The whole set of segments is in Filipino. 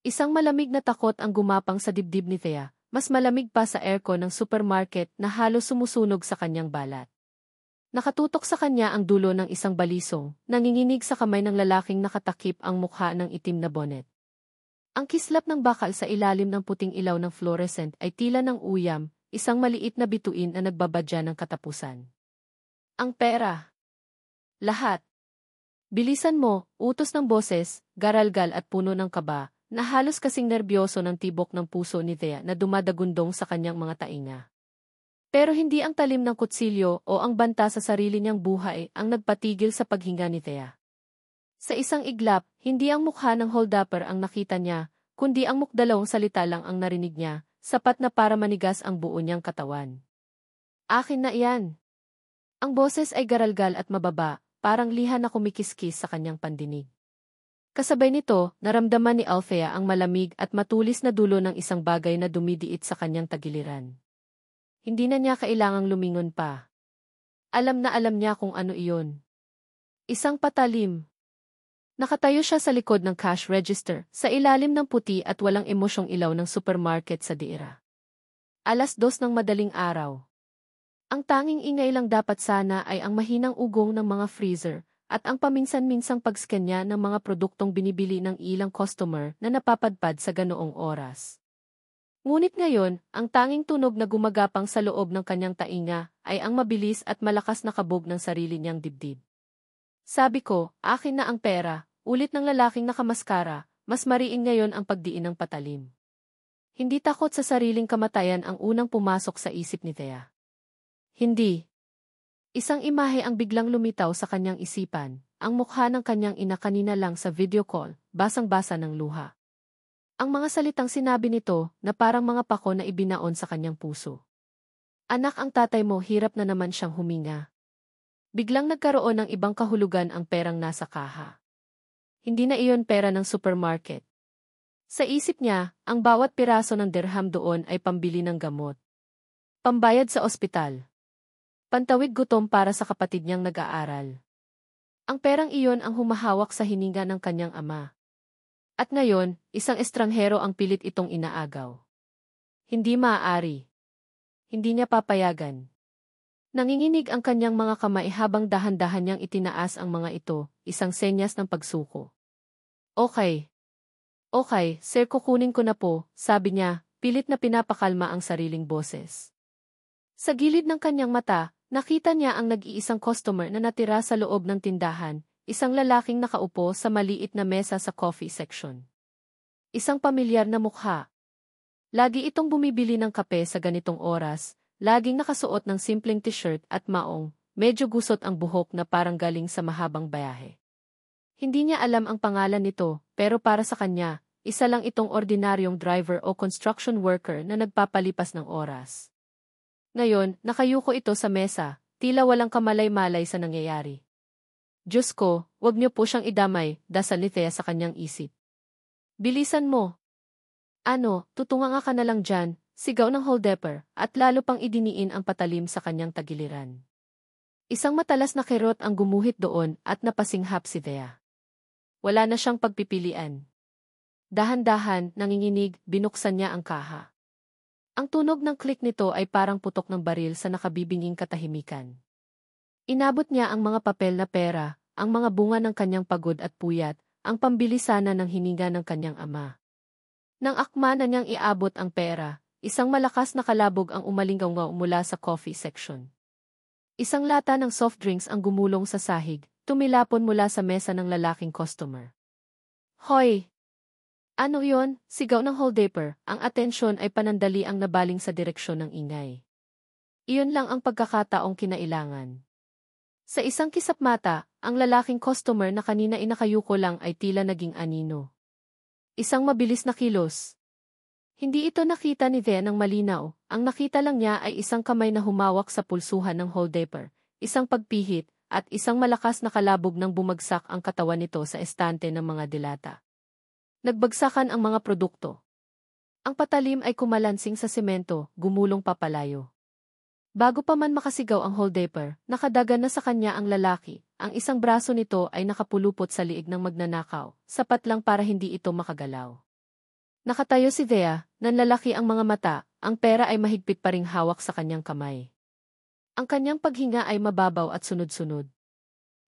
Isang malamig na takot ang gumapang sa dibdib ni Thea, mas malamig pa sa aircon ng supermarket na halos sumusunog sa kanyang balat. Nakatutok sa kanya ang dulo ng isang balisong, nanginginig sa kamay ng lalaking nakatakip ang mukha ng itim na bonnet. Ang kislap ng bakal sa ilalim ng puting ilaw ng fluorescent ay tila ng uyam, isang maliit na bituin na nagbabadya ng katapusan. Ang pera. Lahat. Bilisan mo, utos ng boses, garalgal at puno ng kaba, na halos kasing nerbiyoso ng tibok ng puso ni Thea na dumadagundong sa kanyang mga tainga. Pero hindi ang talim ng kutsilyo o ang banta sa sarili niyang buhay ang nagpatigil sa paghinga ni Thea. Sa isang iglap, hindi ang mukha ng holdupper ang nakita niya, kundi ang mukdalawang salita lang ang narinig niya, sapat na para manigas ang buo niyang katawan. Akin na iyan. Ang boses ay garalgal at mababa, parang liha na kumikiskis sa kanyang pandinig. Kasabay nito, naramdaman ni Althea ang malamig at matulis na dulo ng isang bagay na dumidiit sa kanyang tagiliran. Hindi na niya kailangang lumingon pa. Alam na alam niya kung ano iyon. Isang patalim. Nakatayo siya sa likod ng cash register, sa ilalim ng puti at walang emosyong ilaw ng supermarket sa diira. 2:00 ng madaling araw. Ang tanging ingay lang dapat sana ay ang mahinang ugong ng mga freezer, at ang paminsan-minsang pag-scan niya ng mga produktong binibili ng ilang customer na napapadpad sa ganoong oras. Ngunit ngayon, ang tanging tunog na gumagapang sa loob ng kanyang tainga ay ang mabilis at malakas na kabog ng sarili niyang dibdib. Sabi ko, akin na ang pera, ulit ng lalaking nakamaskara, mas mariin ngayon ang pagdiin ng patalim. Hindi takot sa sariling kamatayan ang unang pumasok sa isip ni Thea. Hindi. Isang imahe ang biglang lumitaw sa kanyang isipan, ang mukha ng kanyang ina kanina lang sa video call, basang-basa ng luha. Ang mga salitang sinabi nito na parang mga pako na ibinaon sa kanyang puso. Anak, ang tatay mo, hirap na naman siyang huminga. Biglang nagkaroon ng ibang kahulugan ang perang nasa kaha. Hindi na iyon pera ng supermarket. Sa isip niya, ang bawat piraso ng dirham doon ay pambili ng gamot. Pambayad sa ospital. Pantawid gutom para sa kapatid niyang nag-aaral. Ang perang iyon ang humahawak sa hininga ng kanyang ama. At ngayon, isang estranghero ang pilit itong inaagaw. Hindi maaari. Hindi niya papayagan. Nanginginig ang kanyang mga kamay habang dahan-dahan niyang itinaas ang mga ito, isang senyas ng pagsuko. Okay. Okay, sir, kukunin ko na po, sabi niya, pilit na pinapakalma ang sariling boses. Sa gilid ng kanyang mata, nakita niya ang nag-iisang customer na natira sa loob ng tindahan, isang lalaking nakaupo sa maliit na mesa sa coffee section. Isang pamilyar na mukha. Lagi itong bumibili ng kape sa ganitong oras, laging nakasuot ng simpleng t-shirt at maong, medyo gusot ang buhok na parang galing sa mahabang bayahe. Hindi niya alam ang pangalan nito, pero para sa kanya, isa lang itong ordinaryong driver o construction worker na nagpapalipas ng oras. Ngayon, nakayuko ito sa mesa, tila walang kamalay-malay sa nangyayari. Diyos ko, wag niyo po siyang idamay, dasal ni Thea sa kanyang isip. Bilisan mo. Ano, tutunganga ka na lang dyan, sigaw ng holdupper, at lalo pang idiniin ang patalim sa kanyang tagiliran. Isang matalas na kirot ang gumuhit doon at napasinghap si Thea. Wala na siyang pagpipilian. Dahan-dahan, nanginginig, binuksan niya ang kaha. Ang tunog ng click nito ay parang putok ng baril sa nakabibinging katahimikan. Inabot niya ang mga papel na pera, ang mga bunga ng kanyang pagod at puyat, ang pambili sana ng hininga ng kanyang ama. Nang akma na niyang iabot ang pera, isang malakas na kalabog ang umalinggaw mula sa coffee section. Isang lata ng soft drinks ang gumulong sa sahig, tumilapon mula sa mesa ng lalaking customer. Hoy! Ano yon? Sigaw ng holdupper, ang atensyon ay panandali ang nabaling sa direksyon ng ingay. Iyon lang ang pagkakataong kinailangan. Sa isang kisap mata, ang lalaking customer na kanina inakayuko lang ay tila naging anino. Isang mabilis na kilos. Hindi ito nakita ni Thea ng malinaw, ang nakita lang niya ay isang kamay na humawak sa pulsuhan ng holdupper, isang pagpihit, at isang malakas na kalabog nang bumagsak ang katawan nito sa estante ng mga dilata. Nagbagsakan ang mga produkto. Ang patalim ay kumalansing sa semento, gumulong papalayo. Bago pa man makasigaw ang holdupper, nakadagan na sa kanya ang lalaki, ang isang braso nito ay nakapulupot sa liig ng magnanakaw, sapat lang para hindi ito makagalaw. Nakatayo si Thea, nanlalaki ang mga mata, ang pera ay mahigpit pa ring hawak sa kanyang kamay. Ang kanyang paghinga ay mababaw at sunod-sunod.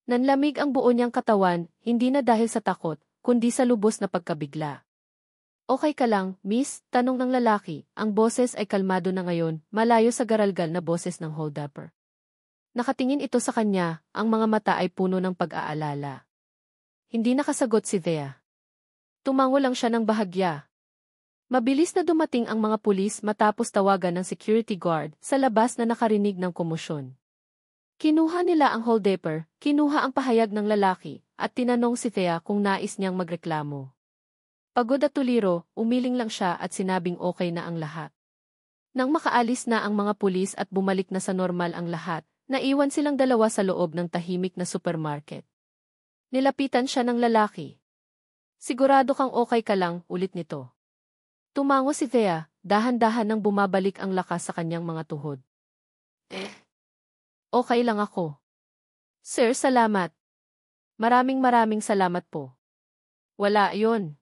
Nanlamig ang buo niyang katawan, hindi na dahil sa takot, kundi sa lubos na pagkabigla. Okay ka lang, miss? Tanong ng lalaki, ang boses ay kalmado na ngayon, malayo sa garalgal na boses ng hold-upper. Nakatingin ito sa kanya, ang mga mata ay puno ng pag-aalala. Hindi nakasagot si Thea. Tumango lang siya ng bahagya. Mabilis na dumating ang mga pulis matapos tawagan ng security guard sa labas na nakarinig ng komosyon. Kinuha nila ang hold-upper, kinuha ang pahayag ng lalaki, at tinanong si Thea kung nais niyang magreklamo. Pagod at tuliro, umiling lang siya at sinabing okay na ang lahat. Nang makaalis na ang mga pulis at bumalik na sa normal ang lahat, naiwan silang dalawa sa loob ng tahimik na supermarket. Nilapitan siya ng lalaki. Sigurado kang okay ka lang, ulit nito. Tumango si Thea, dahan-dahan nang bumabalik ang lakas sa kanyang mga tuhod. Okay lang ako. Sir, salamat. Maraming salamat po. Wala yon.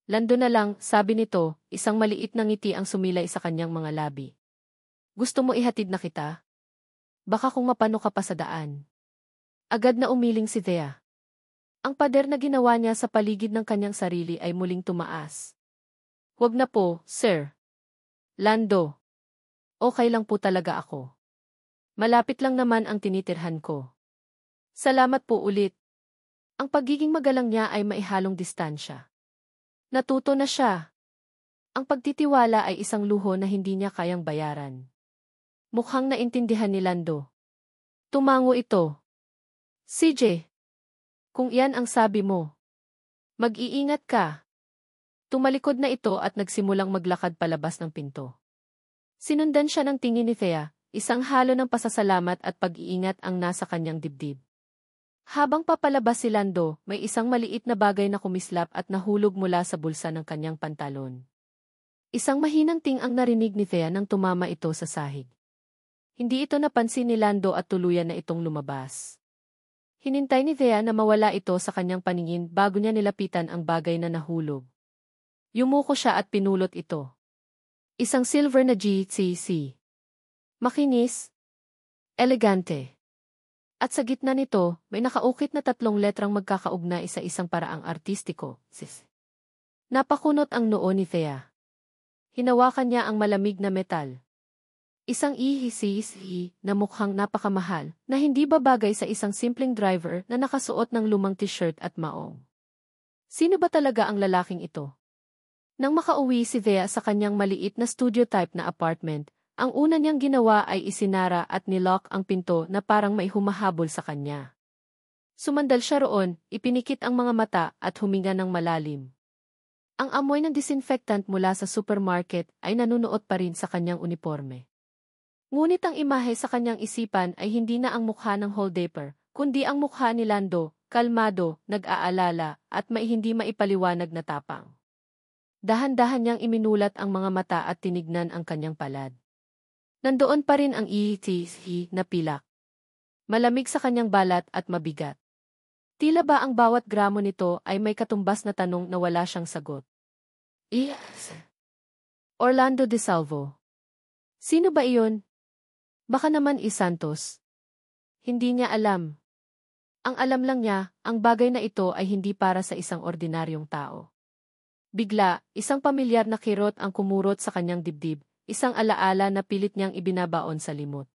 Lando na lang, sabi nito, isang maliit na ngiti ang sumilay sa kanyang mga labi. Gusto mo ihatid na kita? Baka kung mapano ka pa sa daan. Agad na umiling si Thea. Ang pader na ginawa niya sa paligid ng kanyang sarili ay muling tumaas. Wag na po, sir. Lando. Okay lang po talaga ako. Malapit lang naman ang tinitirhan ko. Salamat po ulit. Ang pagiging magalang niya ay maihalong distansya. Natuto na siya. Ang pagtitiwala ay isang luho na hindi niya kayang bayaran. Mukhang naintindihan ni Lando. Tumango ito. CJ. Kung iyan ang sabi mo, mag-iingat ka. Tumalikod na ito at nagsimulang maglakad palabas ng pinto. Sinundan siya ng tingin ni Thea, isang halo ng pasasalamat at pag-iingat ang nasa kanyang dibdib. Habang papalabas si Lando, may isang maliit na bagay na kumislap at nahulog mula sa bulsa ng kanyang pantalon. Isang mahinang ting ang narinig ni Thea nang tumama ito sa sahig. Hindi ito napansin ni Lando at tuluyan na itong lumabas. Hinintay ni Thea na mawala ito sa kanyang paningin bago niya nilapitan ang bagay na nahulog. Yumuko siya at pinulot ito. Isang silver na GCC. Makinis. Elegante. At sa gitna nito, may nakaukit na 3 letrang magkakaugnay sa isang paraang artistiko, sis. Napakunot ang noo ni Thea. Hinawakan niya ang malamig na metal. Isang ihisi na mukhang napakamahal, na hindi babagay sa isang simpleng driver na nakasuot ng lumang t-shirt at maong. Sino ba talaga ang lalaking ito? Nang makauwi si Thea sa kanyang maliit na studio-type na apartment, ang una niyang ginawa ay isinara at nilock ang pinto na parang may humahabol sa kanya. Sumandal siya roon, ipinikit ang mga mata at huminga ng malalim. Ang amoy ng disinfectant mula sa supermarket ay nanunuot pa rin sa kanyang uniforme. Ngunit ang imahe sa kanyang isipan ay hindi na ang mukha ng hold-upper, kundi ang mukha ni Lando, kalmado, nag-aalala, at may hindi maipaliwanag na tapang. Dahan-dahan niyang iminulat ang mga mata at tinignan ang kanyang palad. Nandoon pa rin ang ETC na pilak. Malamig sa kanyang balat at mabigat. Tila ba ang bawat gramo nito ay may katumbas na tanong na wala siyang sagot. Yes. Orlando De Salvo. Sino ba iyon? Baka naman Santos. Hindi niya alam. Ang alam lang niya, ang bagay na ito ay hindi para sa isang ordinaryong tao. Bigla, isang pamilyar na kirot ang kumurot sa kanyang dibdib. Isang alaala na pilit niyang ibinabaon sa limot.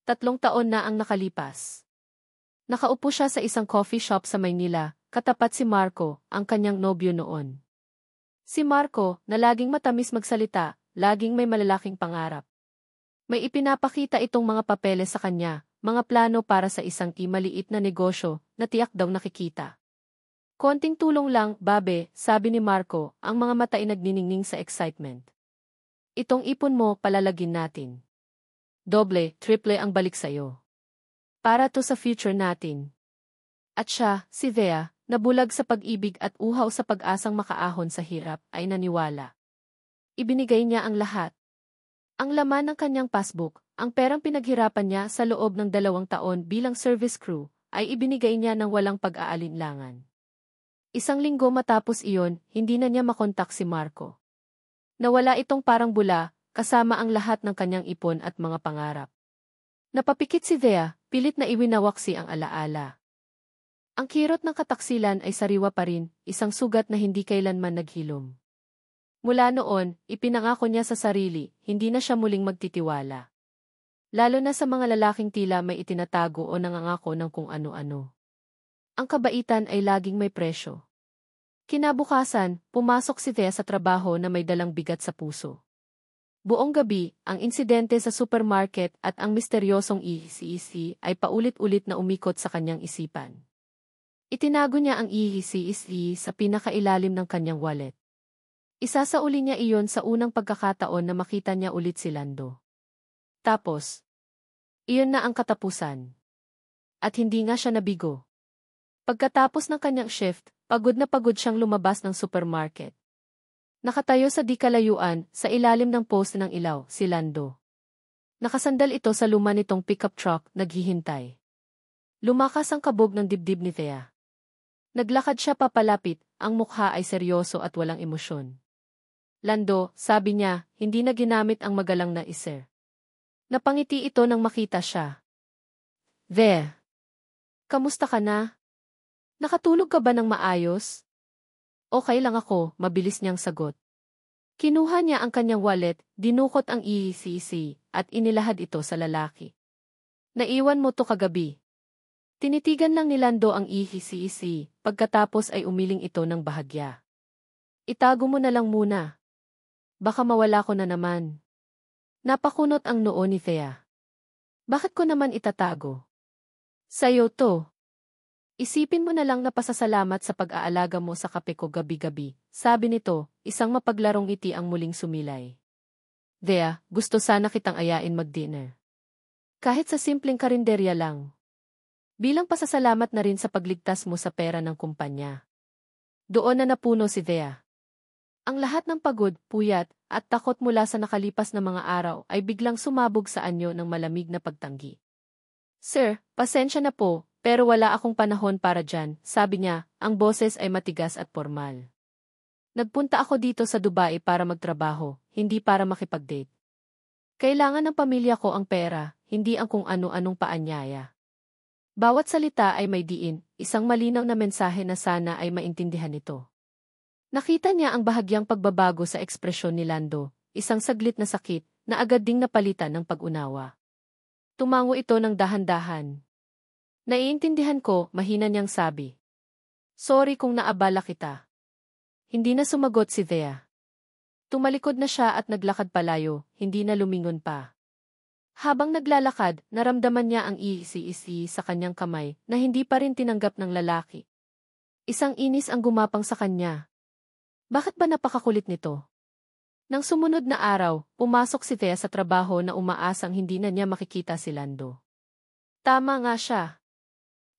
3 taon na ang nakalipas. Nakaupo siya sa isang coffee shop sa Maynila, katapat si Marco, ang kanyang nobyo noon. Si Marco, na laging matamis magsalita, laging may malalaking pangarap. May ipinapakita itong mga papeles sa kanya, mga plano para sa isang maliit na negosyo na tiyak daw nakikita. Konting tulong lang, babe, sabi ni Marco, ang mga mata ay nagniningning sa excitement. Itong ipon mo, palalagin natin. Doble, triple ang balik sa'yo. Para to sa future natin. At siya, si Thea, nabulag sa pag-ibig at uhaw sa pag-asang makaahon sa hirap, ay naniwala. Ibinigay niya ang lahat. Ang laman ng kanyang passbook, ang perang pinaghirapan niya sa loob ng 2 taon bilang service crew, ay ibinigay niya ng walang pag-aalinlangan. Isang linggo matapos iyon, hindi na niya makontak si Marco. Nawala itong parang bula, kasama ang lahat ng kanyang ipon at mga pangarap. Napapikit si Thea, pilit na iwinawaksi ang alaala. Ang kirot ng kataksilan ay sariwa pa rin, isang sugat na hindi kailanman naghilom. Mula noon, ipinangako niya sa sarili, hindi na siya muling magtitiwala. Lalo na sa mga lalaking tila may itinatago o nangangako ng kung ano-ano. Ang kabaitan ay laging may presyo. Kinabukasan, pumasok si Thea sa trabaho na may dalang bigat sa puso. Buong gabi, ang insidente sa supermarket at ang misteryosong ihisi ay paulit-ulit na umikot sa kanyang isipan. Itinago niya ang ihisi sa pinakailalim ng kanyang wallet. Isasauli niya iyon sa unang pagkakataon na makita niya ulit si Lando. Tapos, iyon na ang katapusan. At hindi nga siya nabigo. Pagkatapos ng kanyang shift, pagod na pagod siyang lumabas ng supermarket. Nakatayo sa di kalayuan, sa ilalim ng poste ng ilaw, si Lando. Nakasandal ito sa luma nitong pickup truck, naghihintay. Lumakas ang kabog ng dibdib ni Thea. Naglakad siya papalapit, ang mukha ay seryoso at walang emosyon. Lando, sabi niya, hindi na ginamit ang magalang na iser. Napangiti ito nang makita siya. Thea, kamusta ka na? Nakatulog ka ba ng maayos? Okay lang ako, mabilis niyang sagot. Kinuha niya ang kanyang wallet, dinukot ang ihisi at inilahad ito sa lalaki. Naiwan mo to kagabi. Tinitigan lang ni Lando ang ihisi, pagkatapos ay umiling ito ng bahagya. Itago mo na lang muna. Baka mawala ko na naman. Napakunot ang noo ni Thea. Bakit ko naman itatago? Sa'yo to. Isipin mo na lang na pasasalamat sa pag-aalaga mo sa kape ko gabi-gabi, sabi nito, isang mapaglarong ngiti ang muling sumilay. Thea, gusto sana kitang ayain mag-dinner. Kahit sa simpleng karinderya lang. Bilang pasasalamat na rin sa pagligtas mo sa pera ng kumpanya. Doon na napuno si Thea. Ang lahat ng pagod, puyat, at takot mula sa nakalipas na mga araw ay biglang sumabog sa anyo ng malamig na pagtanggi. Sir, pasensya na po, pero wala akong panahon para dyan, sabi niya, ang boses ay matigas at formal. Nagpunta ako dito sa Dubai para magtrabaho, hindi para makipag-date. Kailangan ng pamilya ko ang pera, hindi ang kung ano-anong paanyaya. Bawat salita ay may diin, isang malinaw na mensahe na sana ay maintindihan nito. Nakita niya ang bahagyang pagbabago sa ekspresyon ni Lando, isang saglit na sakit, na agad ding napalitan ng pag-unawa. Tumango ito ng dahan-dahan. Naiintindihan ko, mahina niyang sabi. Sorry kung naabala kita. Hindi na sumagot si Thea. Tumalikod na siya at naglakad palayo, hindi na lumingon pa. Habang naglalakad, naramdaman niya ang ihisi sa kanyang kamay na hindi pa rin tinanggap ng lalaki. Isang inis ang gumapang sa kanya. Bakit ba napakakulit nito? Nang sumunod na araw, pumasok si Thea sa trabaho na umaasang hindi na niya makikita si Lando. Tama nga siya.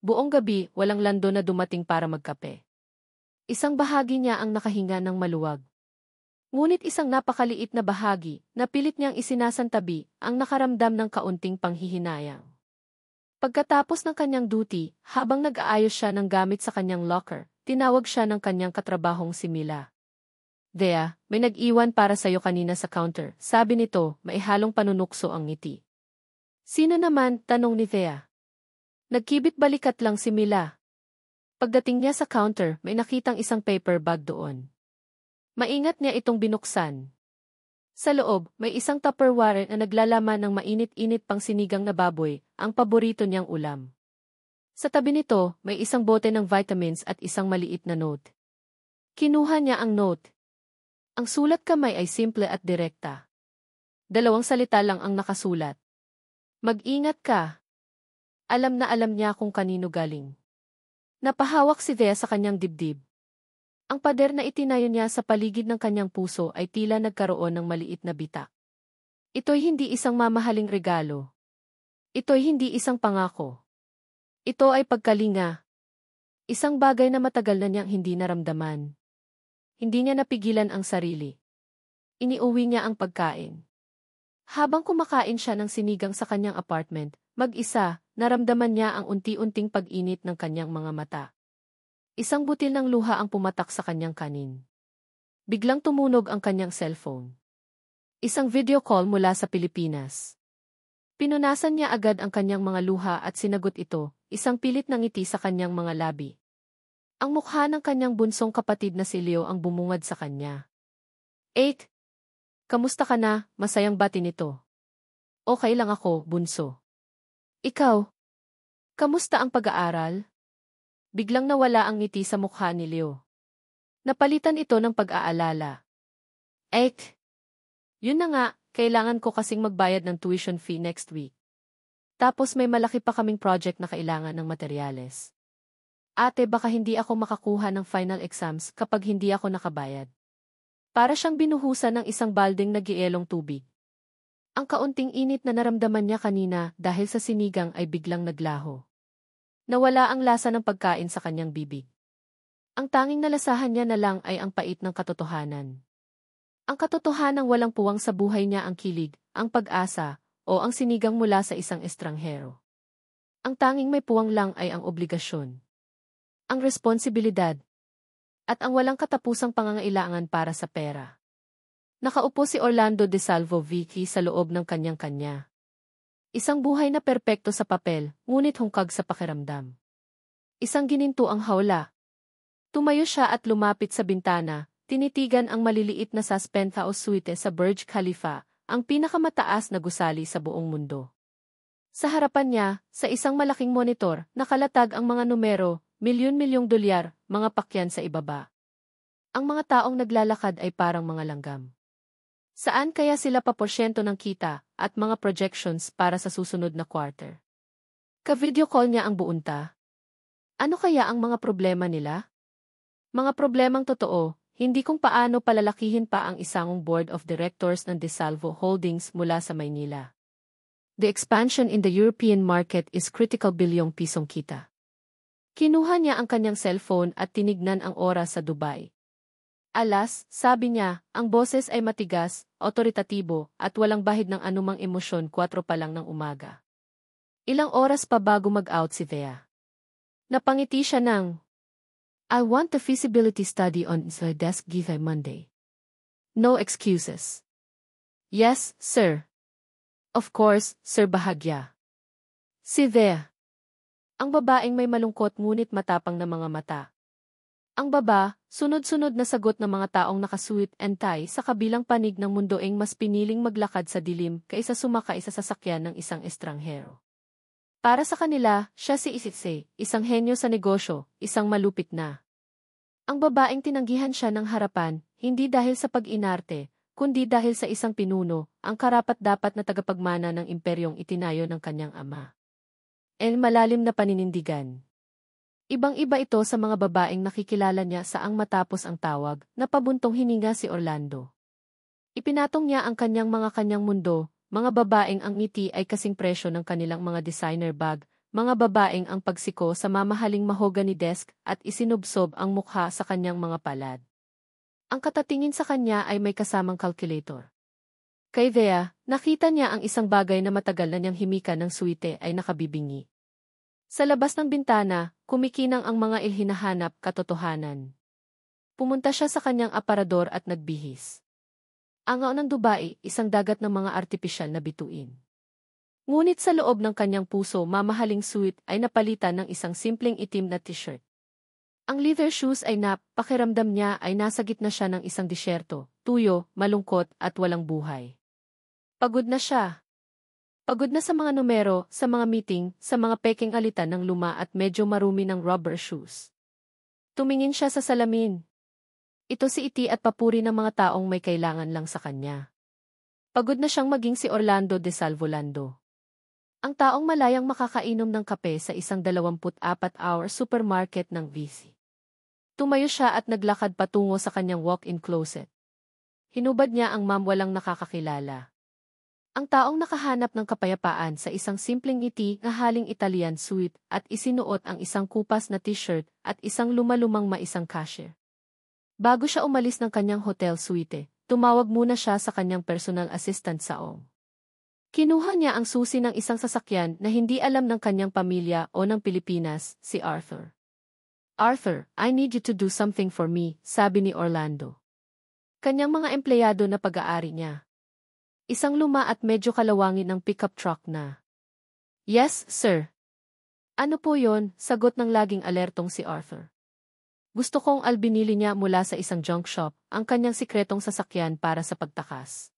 Buong gabi, walang Lando na dumating para magkape. Isang bahagi niya ang nakahinga ng maluwag. Ngunit isang napakaliit na bahagi, na pilit niyang isinasantabi, ang nakaramdam ng kaunting panghihinayang. Pagkatapos ng kanyang duty, habang nag-aayos siya ng gamit sa kanyang locker, tinawag siya ng kanyang katrabahong si Mila. Thea, may nag-iwan para sa'yo kanina sa counter, sabi nito, maihalong panunukso ang ngiti. Sino naman, tanong ni Thea. Nagkibit balikat lang si Mila. Pagdating niya sa counter, may nakitang isang paper bag doon. Maingat niya itong binuksan. Sa loob, may isang Tupperware na naglalaman ng mainit-init pang sinigang na baboy, ang paborito niyang ulam. Sa tabi nito, may isang bote ng vitamins at isang maliit na note. Kinuha niya ang note. Ang sulat kamay ay simple at direkta. 2 salita lang ang nakasulat. Mag-ingat ka. Alam na alam niya kung kanino galing. Napahawak si Thea sa kanyang dibdib. Ang pader na itinayo niya sa paligid ng kanyang puso ay tila nagkaroon ng maliit na bitak. Ito'y hindi isang mamahaling regalo. Ito'y hindi isang pangako. Ito ay pagkalinga. Isang bagay na matagal na niyang hindi naramdaman. Hindi niya napigilan ang sarili. Iniuwi niya ang pagkain. Habang kumakain siya ng sinigang sa kanyang apartment, mag-isa, naramdaman niya ang unti-unting pag-init ng kanyang mga mata. Isang butil ng luha ang pumatak sa kanyang kanin. Biglang tumunog ang kanyang cellphone. Isang video call mula sa Pilipinas. Pinunasan niya agad ang kanyang mga luha at sinagot ito, isang pilit na ngiti sa kanyang mga labi. Ang mukha ng kanyang bunsong kapatid na si Leo ang bumungad sa kanya. 8. Kamusta ka na, masayang bati nito. Okay lang ako, bunso. Ikaw? Kamusta ang pag-aaral? Biglang nawala ang ngiti sa mukha ni Leo. Napalitan ito ng pag-aalala. 8. Yun na nga, kailangan ko kasing magbayad ng tuition fee next week. Tapos may malaki pa kaming project na kailangan ng materyales. Ate, baka hindi ako makakuha ng final exams kapag hindi ako nakabayad. Para siyang binuhusan ng isang balding na gielong tubig. Ang kaunting init na naramdaman niya kanina dahil sa sinigang ay biglang naglaho. Nawala ang lasa ng pagkain sa kanyang bibig. Ang tanging nalasahan niya na lang ay ang pait ng katotohanan. Ang katotohanang walang puwang sa buhay niya ang kilig, ang pag-asa, o ang sinigang mula sa isang estranghero. Ang tanging may puwang lang ay ang obligasyon, ang responsibilidad, at ang walang katapusang pangangailangan para sa pera. Nakaupo si Orlando De Salvo Vicky sa loob ng kanyang-kanya. Isang buhay na perpekto sa papel, ngunit hungkag sa pakiramdam. Isang gininto ang hawla. Tumayo siya at lumapit sa bintana, tinitigan ang maliliit na penthouse suite sa Burj Khalifa, ang pinakamataas na gusali sa buong mundo. Sa harapan niya, sa isang malaking monitor, nakalatag ang mga numero, milyon-milyong dolyar, mga pakyan sa ibaba. Ang mga taong naglalakad ay parang mga langgam. Saan kaya sila paporsyento ng kita at mga projections para sa susunod na quarter? Ka-video call niya ang buunta. Ano kaya ang mga problema nila? Mga problemang totoo, hindi kung paano palalakihin pa ang isangong board of directors ng De Salvo Holdings mula sa Maynila. The expansion in the European market is critical bilyong pisong kita. Kinuha niya ang kanyang cellphone at tinignan ang oras sa Dubai. Alas, sabi niya, ang boses ay matigas, otoritatibo, at walang bahid ng anumang emosyon 4 pa lang ng umaga. Ilang oras pa bago mag-out si Thea. Napangiti siya ng, I want the feasibility study on the desk by Monday. No excuses. Yes, sir. Of course, sir bahagya. Si Thea. Ang babaeng may malungkot ngunit matapang na mga mata. Ang baba, sunod-sunod na sagot ng mga taong nakasuit and tie sa kabilang panig ng mundoing mas piniling maglakad sa dilim kaysa sumakay sa sasakyan ng isang estranghero. Para sa kanila, siya si Isitse, isang henyo sa negosyo, isang malupit na. Ang babaeng tinanggihan siya ng harapan, hindi dahil sa pag-inarte, kundi dahil sa isang pinuno, ang karapat-dapat na tagapagmana ng imperyong itinayo ng kanyang ama. Malalim na paninindigan. Ibang-iba ito sa mga babaeng nakikilala niya saang matapos ang tawag, na pabuntong hininga si Orlando. Ipinatong niya ang kanyang mundo, mga babaeng ang ngiti ay kasing presyo ng kanilang mga designer bag, mga babaeng ang pagsiko sa mamahaling mahogany desk at isinubsob ang mukha sa kanyang mga palad. Ang katatingin sa kanya ay may kasamang calculator. Kay Thea, nakita niya ang isang bagay na matagal na niyang himika ng suite ay nakabibingi. Sa labas ng bintana, kumikinang ang mga ilhinahanap katotohanan. Pumunta siya sa kanyang aparador at nagbihis. Angaw ng Dubai, isang dagat ng mga artipisyal na bituin. Ngunit sa loob ng kanyang puso mamahaling suite ay napalitan ng isang simpleng itim na t-shirt. Ang leather shoes ay pakiramdam niya ay nasa gitna siya ng isang disyerto, tuyo, malungkot at walang buhay. Pagod na siya. Pagod na sa mga numero, sa mga meeting, sa mga peking alitan ng luma at medyo marumi ng rubber shoes. Tumingin siya sa salamin. Ito si Iti at papuri ng mga taong may kailangan lang sa kanya. Pagod na siyang maging si Orlando De Salvo Lando. Ang taong malayang makakainom ng kape sa isang 24-hour supermarket ng VC. Tumayo siya at naglakad patungo sa kanyang walk-in closet. Hinubad niya ang walang nakakakilala. Ang taong nakahanap ng kapayapaan sa isang simpleng ngiti na haling Italian suite at isinuot ang isang kupas na t-shirt at isang lumalumang maisang cashier. Bago siya umalis ng kanyang hotel suite, tumawag muna siya sa kanyang personal assistant Saong. Kinuha niya ang susi ng isang sasakyan na hindi alam ng kanyang pamilya o ng Pilipinas, si Arthur. Arthur, I need you to do something for me, sabi ni Orlando. Kanyang mga empleyado na pag-aari niya. Isang luma at medyo kalawangin ng pickup truck na. Yes, sir. Ano po yon? Sagot ng laging alertong si Arthur. Gusto kong albinili niya mula sa isang junk shop, ang kanyang sikretong sasakyan para sa pagtakas.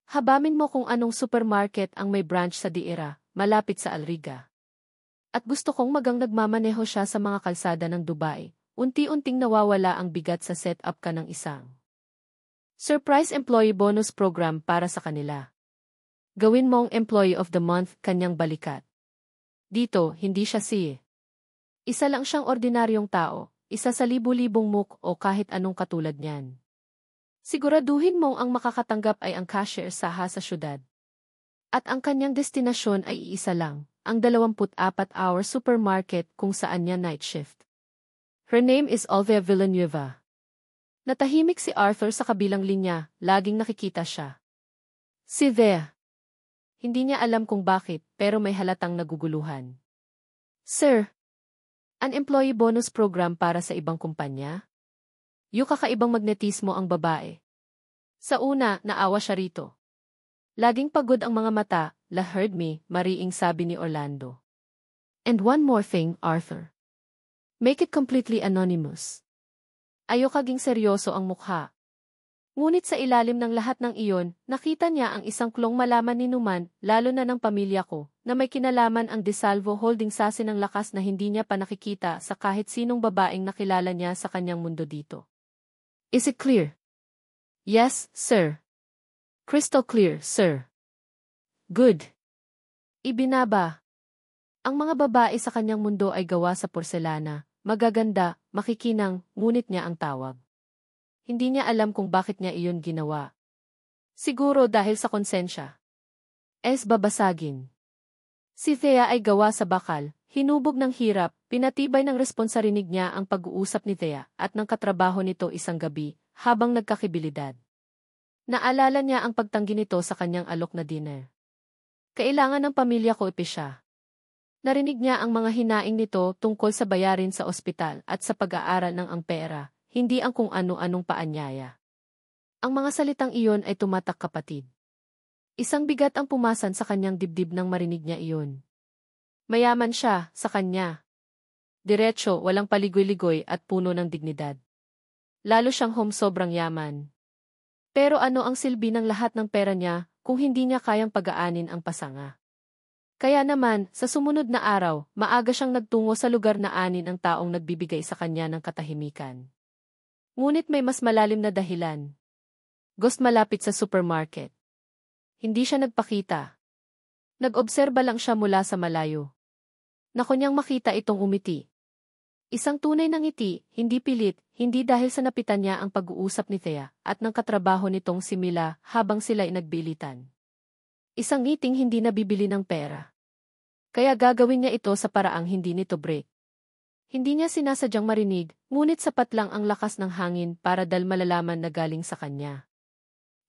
Habamin mo kung anong supermarket ang may branch sa Diera, malapit sa Alriga. At gusto kong magang nagmamaneho siya sa mga kalsada ng Dubai, unti-unting nawawala ang bigat sa setup ka ng isang surprise employee bonus program para sa kanila. Gawin mong employee of the month kanyang balikat. Dito, hindi siya isa lang siyang ordinaryong tao, isa sa libu-libong muk o kahit anong katulad niyan. Siguraduhin mong ang makakatanggap ay ang cashier sa syudad. At ang kanyang destinasyon ay iisa lang, ang 24-hour supermarket kung saan niya night shift. Her name is Olvia Villanueva. Natahimik si Arthur sa kabilang linya, laging nakikita siya. Si Thea. Hindi niya alam kung bakit, pero may halatang naguguluhan. Sir, an employee bonus program para sa ibang kumpanya? Kakaibang magnetismo ang babae. Sa una, naawa siya rito. Laging pagod ang mga mata, heard me, mariing sabi ni Orlando. And one more thing, Arthur. Make it completely anonymous. Ayokaging seryoso ang mukha. Ngunit sa ilalim ng lahat ng iyon, nakita niya ang isang klong malaman ni Numan, lalo na ng pamilya ko, na may kinalaman ang DeSalvo Holding sasi ng lakas na hindi niya pa nakikita sa kahit sinong babaeng nakilala niya sa kanyang mundo dito. Is it clear? Yes, sir. Crystal clear, sir. Good. Ibinaba. Ang mga babae sa kanyang mundo ay gawa sa porselana, magaganda, makikinang, ngunit niya ang tawag. Hindi niya alam kung bakit niya iyon ginawa. Siguro dahil sa konsensya. Babasagin. Si Thea ay gawa sa bakal, hinubog ng hirap, pinatibay ng responsarinig niya ang pag-uusap ni Thea at ng katrabaho nito isang gabi, habang nagkakibilidad. Naalala niya ang pagtanggi nito sa kanyang alok na dinner. Kailangan ng pamilya ko siya. Narinig niya ang mga hinaing nito tungkol sa bayarin sa ospital at sa pag-aaral ng ang pera, hindi ang kung ano-anong paanyaya. Ang mga salitang iyon ay tumatak kapatid. Isang bigat ang pumasan sa kanyang dibdib nang marinig niya iyon. Mayaman siya, sa kanya. Diretso, walang paligoy-ligoy at puno ng dignidad. Lalo siyang sobrang yaman. Pero ano ang silbi ng lahat ng pera niya kung hindi niya kayang pagaanin ang pasanga? Kaya naman, sa sumunod na araw, maaga siyang nagtungo sa lugar na anin ang taong nagbibigay sa kanya ng katahimikan. Ngunit may mas malalim na dahilan. Ghost malapit sa supermarket. Hindi siya nagpakita. Nag-obserba lang siya mula sa malayo. Nako niyang makita itong umiti. Isang tunay na ngiti, hindi pilit, hindi dahil sa napitan niya ang pag-uusap ni Thea at ng katrabaho nitong si Mila habang sila'y nagbilitan. Isang ngiting hindi nabibili ng pera. Kaya gagawin niya ito sa paraang hindi nito break. Hindi niya sinasadyang marinig, ngunit sapat lang ang lakas ng hangin para malalaman na galing sa kanya.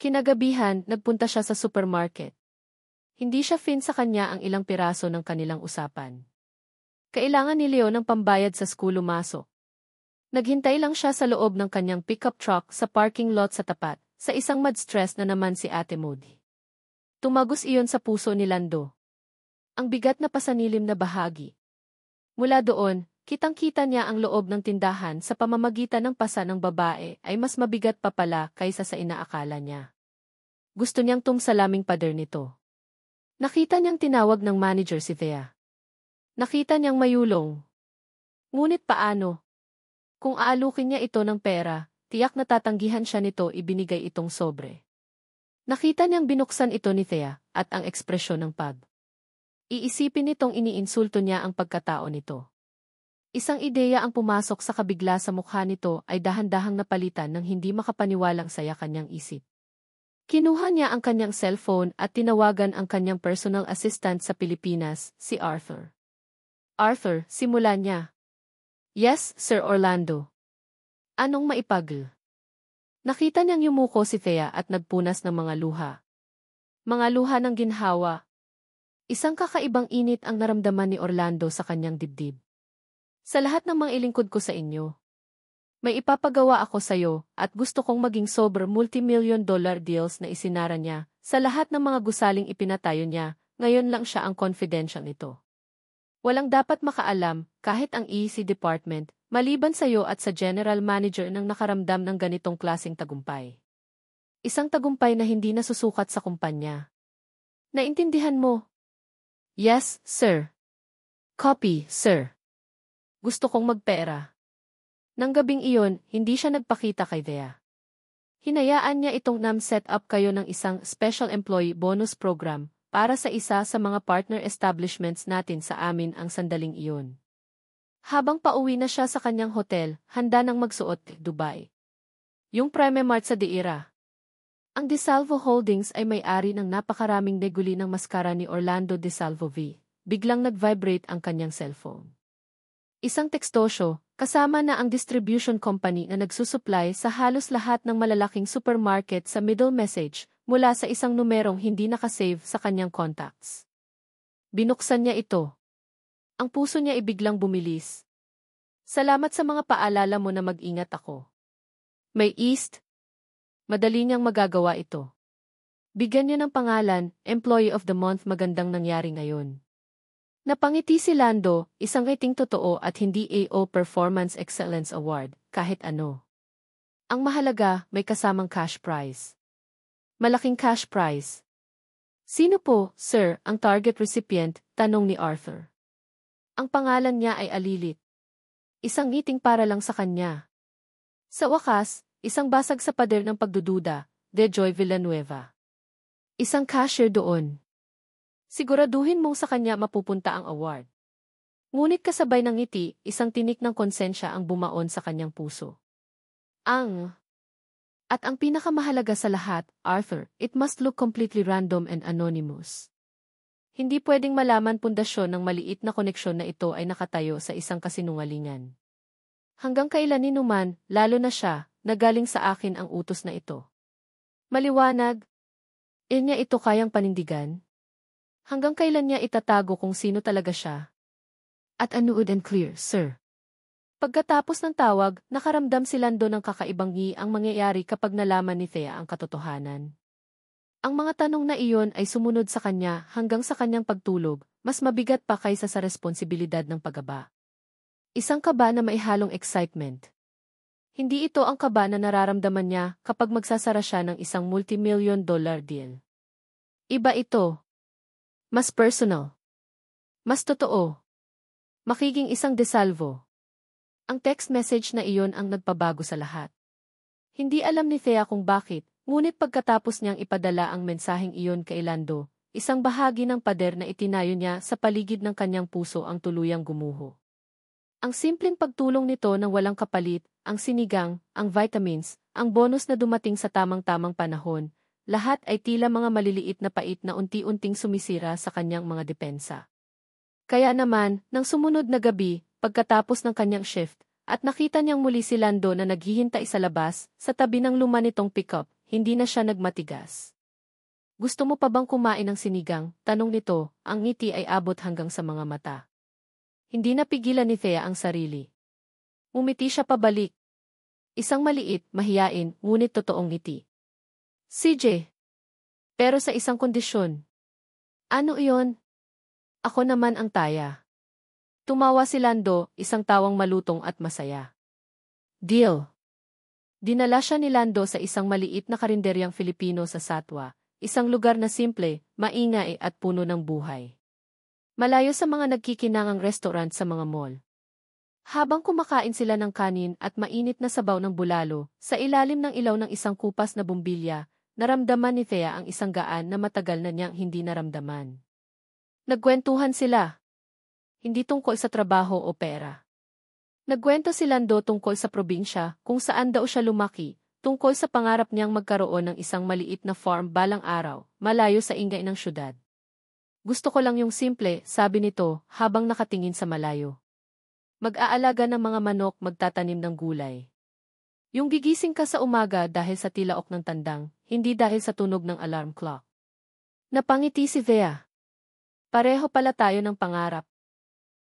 Kinagabihan, nagpunta siya sa supermarket. Hindi siya fin sa kanya ang ilang piraso ng kanilang usapan. Kailangan ni Leo ng pambayad sa school lumasok. Naghintay lang siya sa loob ng kanyang pickup truck sa parking lot sa tapat, sa isang mad-stress na naman si Ate Moody. Tumagos iyon sa puso ni Lando. Ang bigat na pasanilim na bahagi. Mula doon, kitang-kita niya ang loob ng tindahan sa pamamagitan ng pasa ng babae ay mas mabigat pa pala kaysa sa inaakala niya. Gusto niyang tumsalaming pader nito. Nakita niyang tinawag ng manager si Thea. Nakita niyang mayulong. Ngunit paano? Kung aalukin niya ito ng pera, tiyak na tatanggihan siya nito ibinigay itong sobre. Nakita niyang binuksan ito ni Thea at ang ekspresyon ng iisipin nitong iniinsulto niya ang pagkatao nito. Isang ideya ang pumasok sa kabigla sa mukha nito ay dahan-dahang napalitan ng hindi makapaniwalang saya kanyang isip. Kinuha niya ang kanyang cellphone at tinawagan ang kanyang personal assistant sa Pilipinas, si Arthur. Arthur, simulan niya. Yes, Sir Orlando. Anong maipagl? Nakita niyang yumuko si Thea at nagpunas ng mga luha. Mga luha ng ginhawa. Isang kakaibang init ang naramdaman ni Orlando sa kanyang dibdib. Sa lahat ng mga ilingkod ko sa inyo, may ipapagawa ako sa'yo at gusto kong maging sober multi-million dollar deals na isinara niya sa lahat ng mga gusaling ipinatayo niya, ngayon lang siya ang confidential nito. Walang dapat makaalam, kahit ang EC department, maliban sa'yo at sa general manager nang nakaramdam ng ganitong klaseng tagumpay. Isang tagumpay na hindi nasusukat sa kumpanya. Naintindihan mo? Yes, sir. Copy, sir. Gusto kong magpera. Nang gabing iyon, hindi siya nagpakita kay Thea. Hinayaan niya itong set up kayo ng isang special employee bonus program para sa isa sa mga partner establishments natin sa amin ang sandaling iyon. Habang pauwi na siya sa kanyang hotel, handa nang magsuot, Dubai. Yung Prime Mart sa Deira. Ang DeSalvo Holdings ay may-ari ng napakaraming neguli ng maskara ni Orlando DeSalvo V. Biglang nag-vibrate ang kanyang cellphone. Isang tekstosyo, kasama na ang distribution company na nagsusupply sa halos lahat ng malalaking supermarket sa middle message mula sa isang numerong hindi nakasave sa kanyang contacts. Binuksan niya ito. Ang puso niya ibiglang bumilis. Salamat sa mga paalala mo na mag-ingat ako. May East. Madali niyang magagawa ito. Bigyan niya ng pangalan, Employee of the Month, magandang nangyari ngayon. Napangiti si Lando, isang rating totoo at hindi AO Performance Excellence Award, kahit ano. Ang mahalaga, may kasamang cash prize. Malaking cash prize. Sino po, sir, ang target recipient? Tanong ni Arthur. Ang pangalan niya ay Alilit. Isang ngiting para lang sa kanya. Sa wakas, isang basag sa pader ng pagdududa, De Joy Villanueva. Isang cashier doon. Siguraduhin mong sa kanya mapupunta ang award. Ngunit kasabay ng ngiti, isang tinik ng konsensya ang bumaon sa kanyang puso. At ang pinakamahalaga sa lahat, Arthur, it must look completely random and anonymous. Hindi pwedeng malaman pundasyon ng maliit na koneksyon na ito ay nakatayo sa isang kasinungalingan. Hanggang kailan ninuman, lalo na siya, nagaling sa akin ang utos na ito. Maliwanag. Niya ito kayang panindigan? Hanggang kailan niya itatago kung sino talaga siya? At unwood and clear, sir. Pagkatapos ng tawag, nakaramdam si Lando ng kakaibang ang mangyayari kapag nalaman ni Thea ang katotohanan. Ang mga tanong na iyon ay sumunod sa kanya hanggang sa kanyang pagtulog, mas mabigat pa kaysa sa responsibilidad ng pagaba. Isang kaba na maihalong excitement. Hindi ito ang kaba na nararamdaman niya kapag magsasara siya ng isang multi-million dollar deal. Iba ito. Mas personal. Mas totoo. Makiging isang DeSalvo. Ang text message na iyon ang nagpabago sa lahat. Hindi alam ni Thea kung bakit, ngunit pagkatapos niyang ipadala ang mensaheng iyon kay Lando, isang bahagi ng pader na itinayo niya sa paligid ng kanyang puso ang tuluyang gumuho. Ang simpleng pagtulong nito na walang kapalit, ang sinigang, ang vitamins, ang bonus na dumating sa tamang-tamang panahon, lahat ay tila mga maliliit na pait na unti-unting sumisira sa kanyang mga depensa. Kaya naman, nang sumunod na gabi, pagkatapos ng kanyang shift, at nakita niyang muli si Lando na naghihintay sa labas, sa tabi ng luma nitong pickup, hindi na siya nagmatigas. Gusto mo pa bang kumain ng sinigang? Tanong nito, ang ngiti ay abot hanggang sa mga mata. Hindi napigilan ni Thea ang sarili. Umiti siya pabalik. Isang maliit, mahiyain, ngunit totoong ngiti. CJ. Pero sa isang kondisyon. Ano iyon? Ako naman ang taya. Tumawa si Lando, isang tawang malutong at masaya. Deal. Dinala siya ni Lando sa isang maliit na karinderyang Filipino sa Satwa, isang lugar na simple, maingay at puno ng buhay. Malayo sa mga nagkikinangang restaurant sa mga mall. Habang kumakain sila ng kanin at mainit na sabaw ng bulalo, sa ilalim ng ilaw ng isang kupas na bumbilya, naramdaman ni Thea ang isang gaan na matagal na niyang hindi naramdaman. Nagkwentuhan sila. Hindi tungkol sa trabaho o pera. Nagkwento si Lando tungkol sa probinsya, kung saan daw siya lumaki, tungkol sa pangarap niyang magkaroon ng isang maliit na farm balang araw, malayo sa ingay ng syudad. Gusto ko lang yung simple, sabi nito, habang nakatingin sa malayo. Mag-aalaga ng mga manok, magtatanim ng gulay. Yung gigising ka sa umaga dahil sa tilaok ng tandang, hindi dahil sa tunog ng alarm clock. Napangiti si Thea. Pareho pala tayo ng pangarap.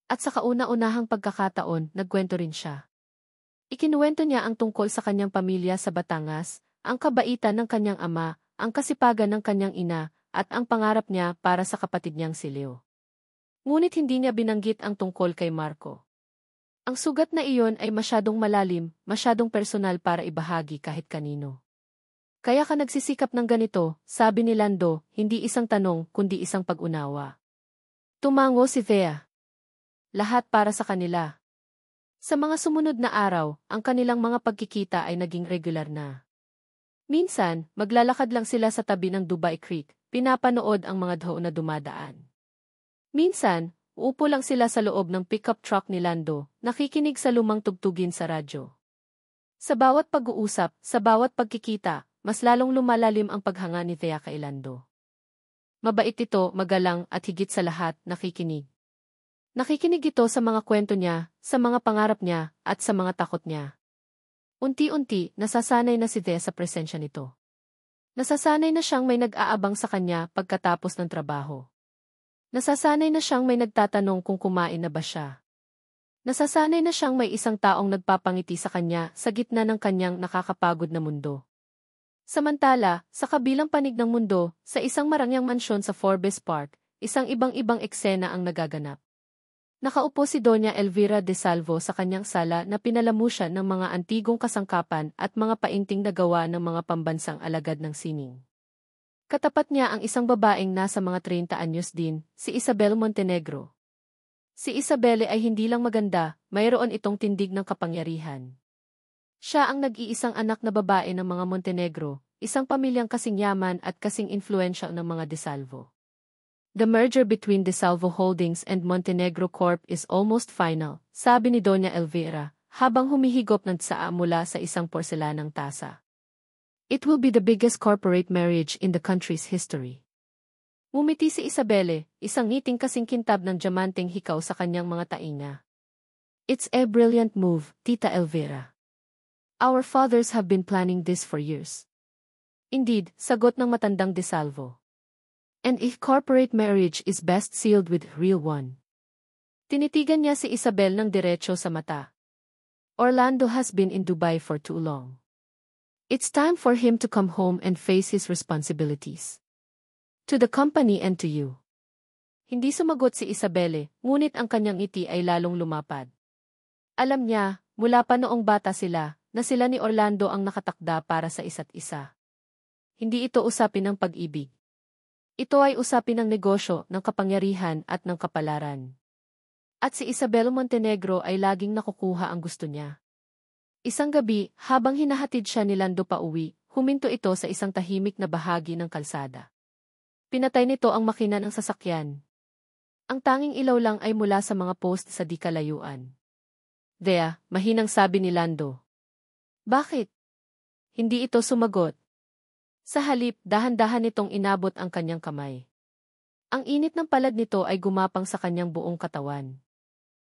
At sa kauna-unahang pagkakataon, nagkwento rin siya. Ikinuwento niya ang tungkol sa kanyang pamilya sa Batangas, ang kabaitan ng kanyang ama, ang kasipagan ng kanyang ina, at ang pangarap niya para sa kapatid niyang si Leo. Ngunit hindi niya binanggit ang tungkol kay Marco. Ang sugat na iyon ay masyadong malalim, masyadong personal para ibahagi kahit kanino. Kaya ka nagsisikap ng ganito, sabi ni Lando, hindi isang tanong kundi isang pag-unawa. Tumango si Thea. Lahat para sa kanila. Sa mga sumunod na araw, ang kanilang mga pagkikita ay naging regular na. Minsan, maglalakad lang sila sa tabi ng Dubai Creek, pinapanood ang mga daw na dumadaan. Minsan, uupo lang sila sa loob ng pickup truck ni Lando, nakikinig sa lumang tugtugin sa radyo. Sa bawat pag-uusap, sa bawat pagkikita, mas lalong lumalalim ang paghanga ni Thea kay Lando. Mabait ito, magalang at higit sa lahat, nakikinig. Nakikinig ito sa mga kwento niya, sa mga pangarap niya, at sa mga takot niya. Unti-unti, nasasanay na si Thea sa presensya nito. Nasasanay na siyang may nag-aabang sa kanya pagkatapos ng trabaho. Nasasanay na siyang may nagtatanong kung kumain na ba siya. Nasasanay na siyang may isang taong nagpapangiti sa kanya sa gitna ng kanyang nakakapagod na mundo. Samantala, sa kabilang panig ng mundo, sa isang marangyang mansyon sa Forbes Park, isang ibang-ibang eksena ang nagaganap. Nakaupo si Doña Elvira de Salvo sa kanyang sala na pinalamusya ng mga antigong kasangkapan at mga painting na gawa ng mga pambansang alagad ng sining. Katapat niya ang isang babaeng nasa mga 30 anyos din, si Isabel Montenegro. Si Isabel ay hindi lang maganda, mayroon itong tindig ng kapangyarihan. Siya ang nag-iisang anak na babae ng mga Montenegro, isang pamilyang kasing yaman at kasing influential ng mga de Salvo. The merger between De Salvo Holdings and Montenegro Corp is almost final, sabi ni Doña Elvira, habang humihigop ng tsaa mula sa isang porselanang tasa. It will be the biggest corporate marriage in the country's history. Ngumiti si Isabelle, isang ngiting kasing kintab ng diamanteng hikaw sa kanyang mga tainga. It's a brilliant move, Tita Elvira. Our fathers have been planning this for years. Indeed, sagot ng matandang De Salvo. And if corporate marriage is best sealed with real one. Tinitigan niya si Isabel ng diretso sa mata. Orlando has been in Dubai for too long. It's time for him to come home and face his responsibilities. To the company and to you. Hindi sumagot si Isabelle, ngunit ang kanyang ngiti ay lalong lumapad. Alam niya, mula pa noong bata sila, na sila ni Orlando ang nakatakda para sa isa't isa. Hindi ito usapin ng pag-ibig. Ito ay usapin ng negosyo, ng kapangyarihan at ng kapalaran. At si Isabel Montenegro ay laging nakukuha ang gusto niya. Isang gabi, habang hinahatid siya ni Lando pauwi, huminto ito sa isang tahimik na bahagi ng kalsada. Pinatay nito ang makina ng sasakyan. Ang tanging ilaw lang ay mula sa mga post sa di kalayuan. Thea, mahinang sabi ni Lando. Bakit? Hindi ito sumagot. Sa halip, dahan-dahan nitong inabot ang kanyang kamay. Ang init ng palad nito ay gumapang sa kanyang buong katawan.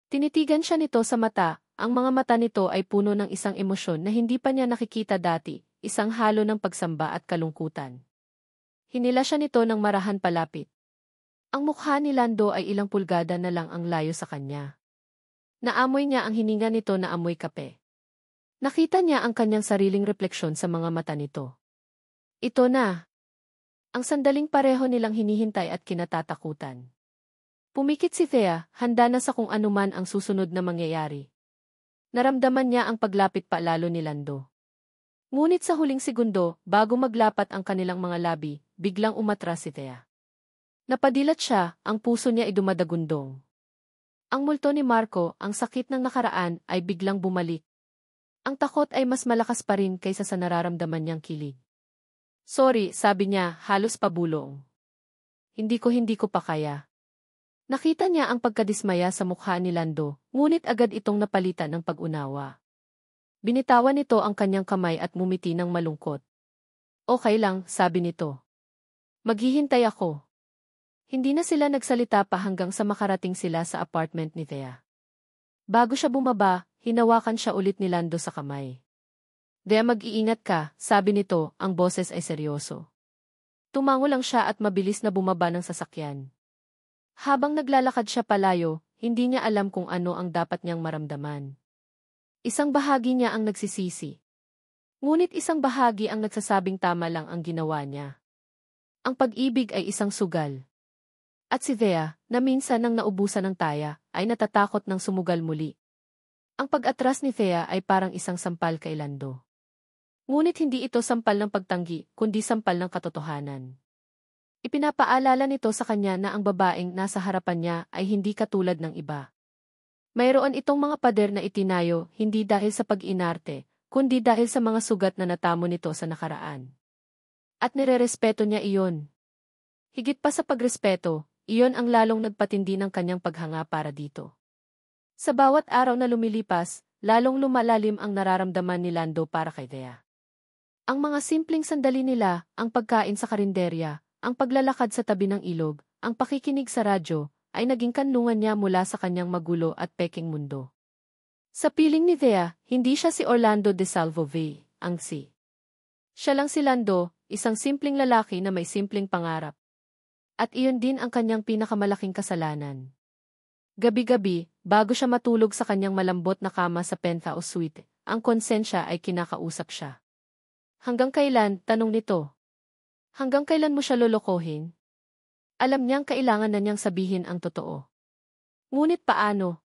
Tinitigan siya nito sa mata, ang mga mata nito ay puno ng isang emosyon na hindi pa niya nakikita dati, isang halo ng pagsamba at kalungkutan. Hinila siya nito ng marahan palapit. Ang mukha ni Lando ay ilang pulgada na lang ang layo sa kanya. Naamoy niya ang hininga nito na amoy kape. Nakita niya ang kanyang sariling refleksyon sa mga mata nito. Ito na. Ang sandaling pareho nilang hinihintay at kinatatakutan. Pumikit si Thea, handa na sa kung anuman ang susunod na mangyayari. Naramdaman niya ang paglapit pa lalo ni Lando. Ngunit sa huling segundo, bago maglapat ang kanilang mga labi, biglang umatras si Thea. Napadilat siya, ang puso niya ay dumadagundong. Ang multo ni Marco, ang sakit ng nakaraan, ay biglang bumalik. Ang takot ay mas malakas pa rin kaysa sa nararamdaman niyang kilig. Sorry, sabi niya, halos pabulong. Hindi ko pa kaya. Nakita niya ang pagkadismaya sa mukha ni Lando, ngunit agad itong napalitan ng pag-unawa. Binitawan nito ang kanyang kamay at ngumiti ng malungkot. Okay lang, sabi nito. Maghihintay ako. Hindi na sila nagsalita pa hanggang sa makarating sila sa apartment ni Thea. Bago siya bumaba, hinawakan siya ulit ni Lando sa kamay. Thea, mag-iingat ka, sabi nito, ang boses ay seryoso. Tumango lang siya at mabilis na bumaba ng sasakyan. Habang naglalakad siya palayo, hindi niya alam kung ano ang dapat niyang maramdaman. Isang bahagi niya ang nagsisisi. Ngunit isang bahagi ang nagsasabing tama lang ang ginawa niya. Ang pag-ibig ay isang sugal. At si Thea, na minsan nang naubusan ng taya, ay natatakot ng sumugal muli. Ang pag-atras ni Thea ay parang isang sampal kay Lando. Ngunit hindi ito sampal ng pagtanggi, kundi sampal ng katotohanan. Ipinapaalala nito sa kanya na ang babaeng nasa harapan niya ay hindi katulad ng iba. Mayroon itong mga pader na itinayo hindi dahil sa pag-inarte, kundi dahil sa mga sugat na natamo nito sa nakaraan. At nirerespeto niya iyon. Higit pa sa pagrespeto, iyon ang lalong nagpatindi ng kanyang paghanga para dito. Sa bawat araw na lumilipas, lalong lumalalim ang nararamdaman ni Lando para kay Thea. Ang mga simpleng sandali nila, ang pagkain sa karinderya, ang paglalakad sa tabi ng ilog, ang pakikinig sa radyo, ay naging kanlungan niya mula sa kanyang magulo at peking mundo. Sa piling ni Thea, hindi siya si Orlando de Salvove, ang si. Siya lang si Lando, isang simpleng lalaki na may simpleng pangarap. At iyon din ang kanyang pinakamalaking kasalanan. Gabi-gabi, bago siya matulog sa kanyang malambot na kama sa penthouse suite, ang konsensya ay kinakausap siya. Hanggang kailan, tanong nito. Hanggang kailan mo siya lolokohin? Alam niyang kailangan na niyang sabihin ang totoo. Ngunit paano?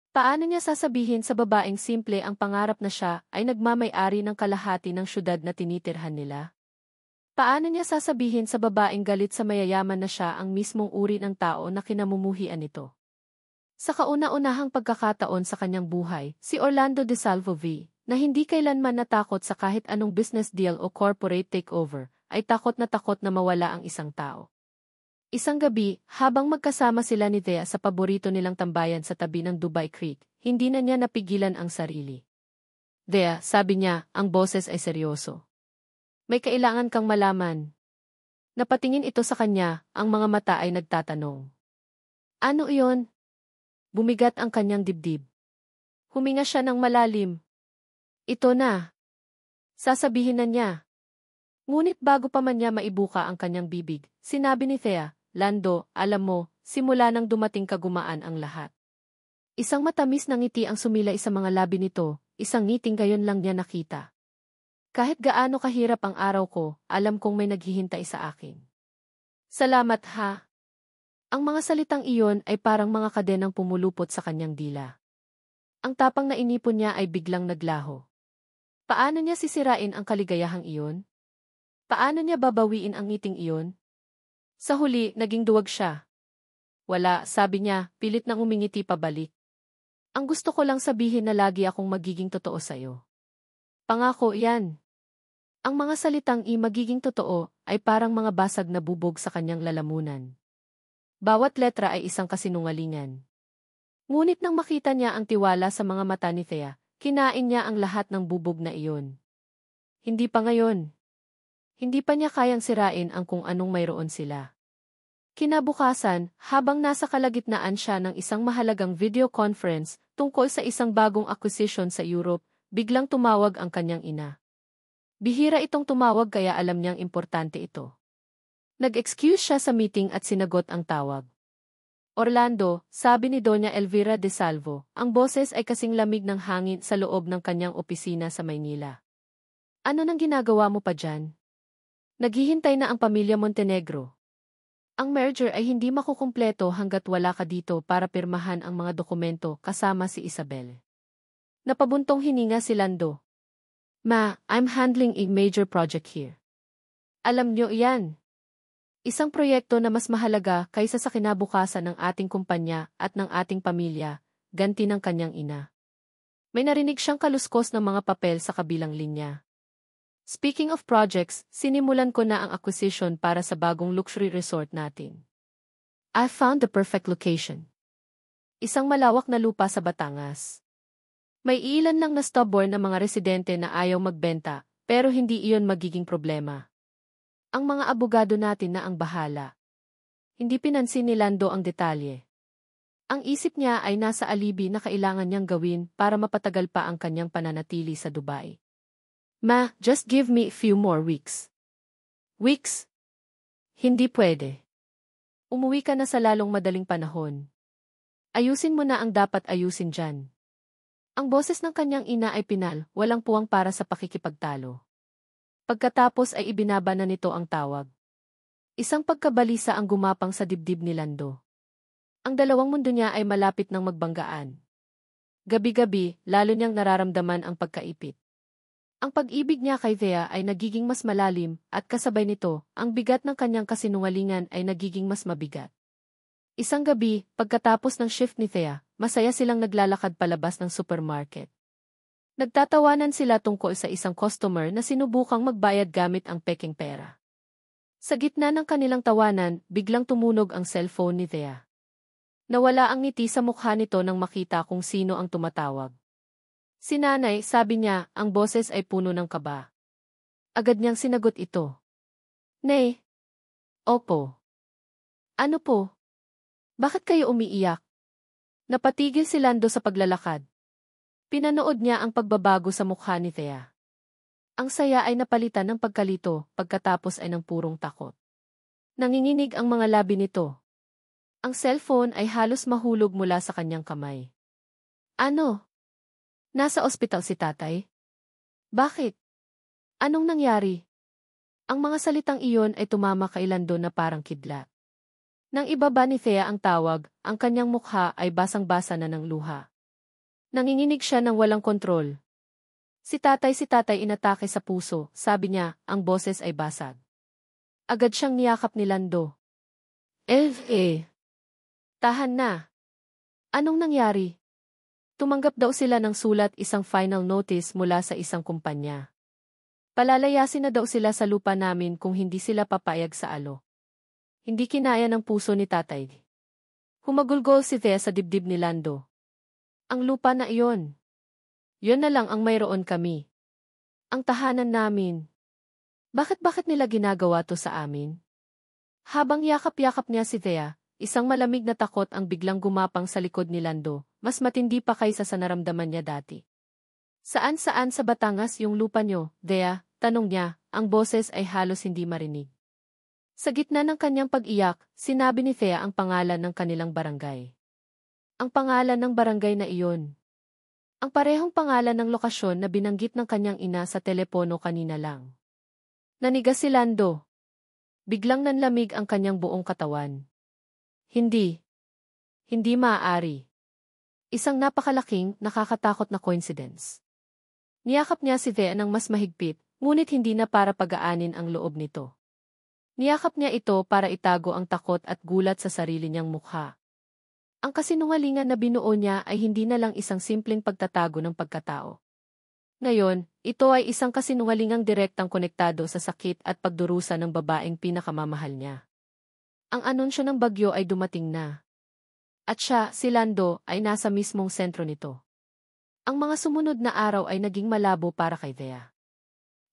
Paano niya sasabihin sa babaeng simple ang pangarap na siya ay nagmamay-ari ng kalahati ng syudad na tinitirhan nila? Paano niya sasabihin sa babaeng galit sa mayayaman na siya ang mismong uri ng tao na kinamumuhian nito? Sa kauna-unahang pagkakataon sa kanyang buhay, si Orlando de Salvove, na hindi kailanman natakot sa kahit anong business deal o corporate takeover, ay takot na mawala ang isang tao. Isang gabi, habang magkasama sila ni Thea sa paborito nilang tambayan sa tabi ng Dubai Creek, hindi na niya napigilan ang sarili. Thea, sabi niya, ang boses ay seryoso. May kailangan kang malaman. Napatingin ito sa kanya, ang mga mata ay nagtatanong. Ano iyon? Bumigat ang kanyang dibdib. Huminga siya ng malalim. Ito na. Sasabihin na niya. Ngunit bago pa man niya maibuka ang kanyang bibig, sinabi ni Thea, Lando, alam mo, simula nang dumating kagumaan ang lahat. Isang matamis na ngiti ang sumilay sa mga labi nito, isang ngiting gayon lang niya nakita. Kahit gaano kahirap ang araw ko, alam kong may naghihintay sa akin. Salamat ha. Ang mga salitang iyon ay parang mga kadenang pumulupot sa kanyang dila. Ang tapang na inipon niya ay biglang naglaho. Paano niya sisirain ang kaligayahang iyon? Paano niya babawiin ang ngiting iyon? Sa huli, naging duwag siya. Wala, sabi niya, pilit nang umingiti pabalik. Ang gusto ko lang sabihin na lagi akong magiging totoo sa'yo. Pangako yan. Ang mga salitang magiging totoo ay parang mga basag na bubog sa kanyang lalamunan. Bawat letra ay isang kasinungalingan. Ngunit nang makita niya ang tiwala sa mga mata ni Thea, kinain niya ang lahat ng bubog na iyon. Hindi pa ngayon. Hindi pa niya kayang sirain ang kung anong mayroon sila. Kinabukasan, habang nasa kalagitnaan siya ng isang mahalagang video conference tungkol sa isang bagong acquisition sa Europe, biglang tumawag ang kanyang ina. Bihira itong tumawag kaya alam niyang importante ito. Nag-excuse siya sa meeting at sinagot ang tawag. Orlando, sabi ni Doña Elvira de Salvo, ang boses ay kasing lamig ng hangin sa loob ng kanyang opisina sa Maynila. Ano nang ginagawa mo pa dyan? Naghihintay na ang pamilya Montenegro. Ang merger ay hindi makukumpleto hanggat wala ka dito para pirmahan ang mga dokumento kasama si Isabel. Napabuntong hininga si Lando. Ma, I'm handling a major project here. Alam niyo iyan. Isang proyekto na mas mahalaga kaysa sa kinabukasan ng ating kumpanya at ng ating pamilya, ganti ng kanyang ina. May narinig siyang kaluskos ng mga papel sa kabilang linya. Speaking of projects, sinimulan ko na ang acquisition para sa bagong luxury resort natin. I found the perfect location. Isang malawak na lupa sa Batangas. May ilan lang na stubborn na mga residente na ayaw magbenta, pero hindi iyon magiging problema. Ang mga abogado natin na ang bahala. Hindi pinansin ni Lando ang detalye. Ang isip niya ay nasa alibi na kailangan niyang gawin para mapatagal pa ang kanyang pananatili sa Dubai. Ma, just give me a few more weeks. Weeks? Hindi pwede. Umuwi ka na sa lalong madaling panahon. Ayusin mo na ang dapat ayusin dyan. Ang boses ng kanyang ina ay pinal, walang puwang para sa pakikipagtalo. Pagkatapos ay ibinaba na nito ang tawag. Isang pagkabalisa ang gumapang sa dibdib ni Lando. Ang dalawang mundo niya ay malapit ng magbanggaan. Gabi-gabi, lalo niyang nararamdaman ang pagkaipit. Ang pag-ibig niya kay Thea ay nagiging mas malalim at kasabay nito, ang bigat ng kanyang kasinungalingan ay nagiging mas mabigat. Isang gabi, pagkatapos ng shift ni Thea, masaya silang naglalakad palabas ng supermarket. Nagtatawanan sila tungkol sa isang customer na sinubukang magbayad gamit ang pekeng pera. Sa gitna ng kanilang tawanan, biglang tumunog ang cellphone ni Thea. Nawala ang ngiti sa mukha nito nang makita kung sino ang tumatawag. Si nanay, sabi niya, ang boses ay puno ng kaba. Agad niyang sinagot ito. Nay. Opo. Ano po? Bakit kayo umiiyak? Napatigil si Lando sa paglalakad. Pinanood niya ang pagbabago sa mukha ni Thea. Ang saya ay napalitan ng pagkalito, pagkatapos ay ng purong takot. Nanginginig ang mga labi nito. Ang cellphone ay halos mahulog mula sa kanyang kamay. Ano? Nasa ospital si tatay? Bakit? Anong nangyari? Ang mga salitang iyon ay tumama kay Lando na parang kidlat. Nang ibaba ni Thea ang tawag, ang kanyang mukha ay basang-basa na ng luha. Nanginginig siya ng walang kontrol. Si tatay inatake sa puso, sabi niya, ang boses ay basag. Agad siyang niyakap ni Lando. Tahan na. Anong nangyari? Tumanggap daw sila ng sulat isang final notice mula sa isang kumpanya. Palalayasin na daw sila sa lupa namin kung hindi sila papayag sa alo. Hindi kinaya ng puso ni tatay. Humagulgol si Thea sa dibdib ni Lando. Ang lupa na iyon. Yun na lang ang mayroon kami. Ang tahanan namin. Bakit nila ginagawa to sa amin? Habang yakap-yakap niya si Thea, isang malamig na takot ang biglang gumapang sa likod ni Lando, mas matindi pa kaysa sa naramdaman niya dati. Saan-saan sa Batangas yung lupa nyo, Thea? Tanong niya, ang boses ay halos hindi marinig. Sa gitna ng kanyang pag-iyak, sinabi ni Thea ang pangalan ng kanilang barangay. Ang pangalan ng barangay na iyon. Ang parehong pangalan ng lokasyon na binanggit ng kanyang ina sa telepono kanina lang. Nanigas si Lando. Biglang nanlamig ang kanyang buong katawan. Hindi. Hindi maaari. Isang napakalaking, nakakatakot na coincidence. Niyakap niya si Thea ng mas mahigpit, ngunit hindi na para pagaanin ang loob nito. Niyakap niya ito para itago ang takot at gulat sa sarili niyang mukha. Ang kasinungalingan na binuo niya ay hindi na lang isang simpleng pagtatago ng pagkatao. Ngayon, ito ay isang kasinungalingang direktang konektado sa sakit at pagdurusa ng babaeng pinakamamahal niya. Ang anunsyo ng bagyo ay dumating na. At siya, si Lando, ay nasa mismong sentro nito. Ang mga sumunod na araw ay naging malabo para kay Thea.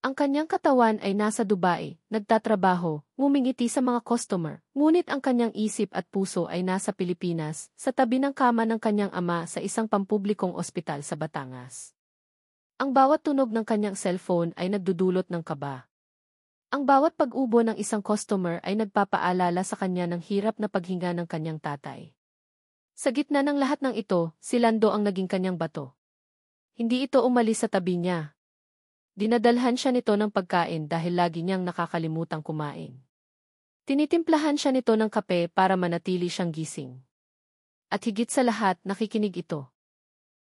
Ang kanyang katawan ay nasa Dubai, nagtatrabaho, ngumingiti sa mga customer, ngunit ang kanyang isip at puso ay nasa Pilipinas, sa tabi ng kama ng kanyang ama sa isang pampublikong ospital sa Batangas. Ang bawat tunog ng kanyang cellphone ay nagdudulot ng kaba. Ang bawat pag-ubo ng isang customer ay nagpapaalala sa kanya ng hirap na paghinga ng kanyang tatay. Sa gitna ng lahat ng ito, si Lando ang naging kanyang bato. Hindi ito umalis sa tabi niya. Dinadalhan siya nito ng pagkain dahil lagi niyang nakakalimutang kumain. Tinitimplahan siya nito ng kape para manatili siyang gising. At higit sa lahat, nakikinig ito.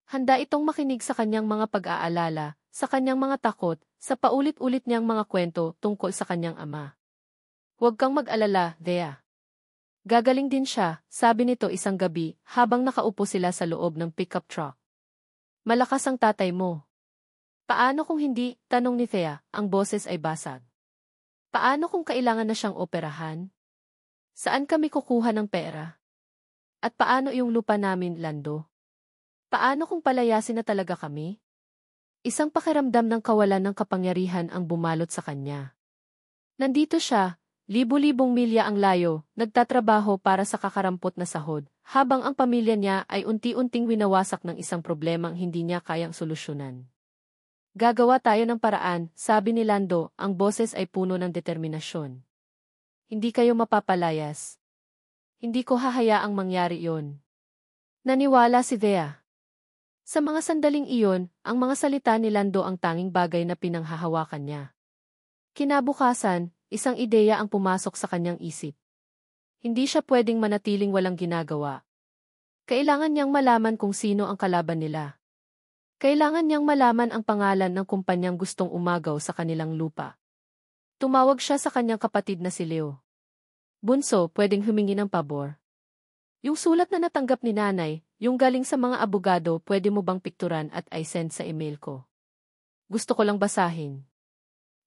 Handa itong makinig sa kanyang mga pag-aalala, sa kanyang mga takot, sa paulit-ulit niyang mga kwento tungkol sa kanyang ama. Huwag kang mag-alala, Thea. Gagaling din siya, sabi nito isang gabi, habang nakaupo sila sa loob ng pickup truck. Malakas ang tatay mo. Paano kung hindi? Tanong ni Thea, ang boses ay basag. Paano kung kailangan na siyang operahan? Saan kami kukuha ng pera? At paano yung lupa namin, Lando? Paano kung palayasin na talaga kami? Isang pakiramdam ng kawalan ng kapangyarihan ang bumalot sa kanya. Nandito siya, libu-libong milya ang layo, nagtatrabaho para sa kakarampot na sahod, habang ang pamilya niya ay unti-unting winawasak ng isang problemang hindi niya kayang solusyonan. Gagawa tayo ng paraan, sabi ni Lando, ang boses ay puno ng determinasyon. Hindi kayo mapapalayas. Hindi ko hahayaang mangyari yon. Naniwala si Thea. Sa mga sandaling iyon, ang mga salita ni Lando ang tanging bagay na pinanghahawakan niya. Kinabukasan, isang ideya ang pumasok sa kanyang isip. Hindi siya pwedeng manatiling walang ginagawa. Kailangan niyang malaman kung sino ang kalaban nila. Kailangan niyang malaman ang pangalan ng kumpanyang gustong umagaw sa kanilang lupa. Tumawag siya sa kanyang kapatid na si Leo. Bunso, pwedeng humingi ng pabor. Yung sulat na natanggap ni nanay, yung galing sa mga abogado, pwede mo bang pikturan at i-send sa email ko? Gusto ko lang basahin.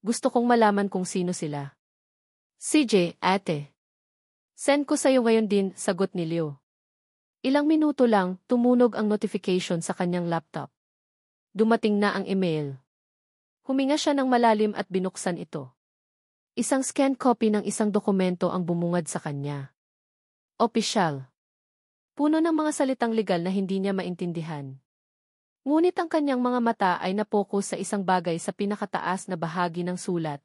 Gusto kong malaman kung sino sila. CJ, ate. Send ko sa'yo ngayon din, sagot ni Leo. Ilang minuto lang, tumunog ang notification sa kanyang laptop. Dumating na ang email. Huminga siya ng malalim at binuksan ito. Isang scanned copy ng isang dokumento ang bumungad sa kanya. Opisyal. Puno ng mga salitang legal na hindi niya maintindihan. Ngunit ang kanyang mga mata ay napokus sa isang bagay sa pinakataas na bahagi ng sulat.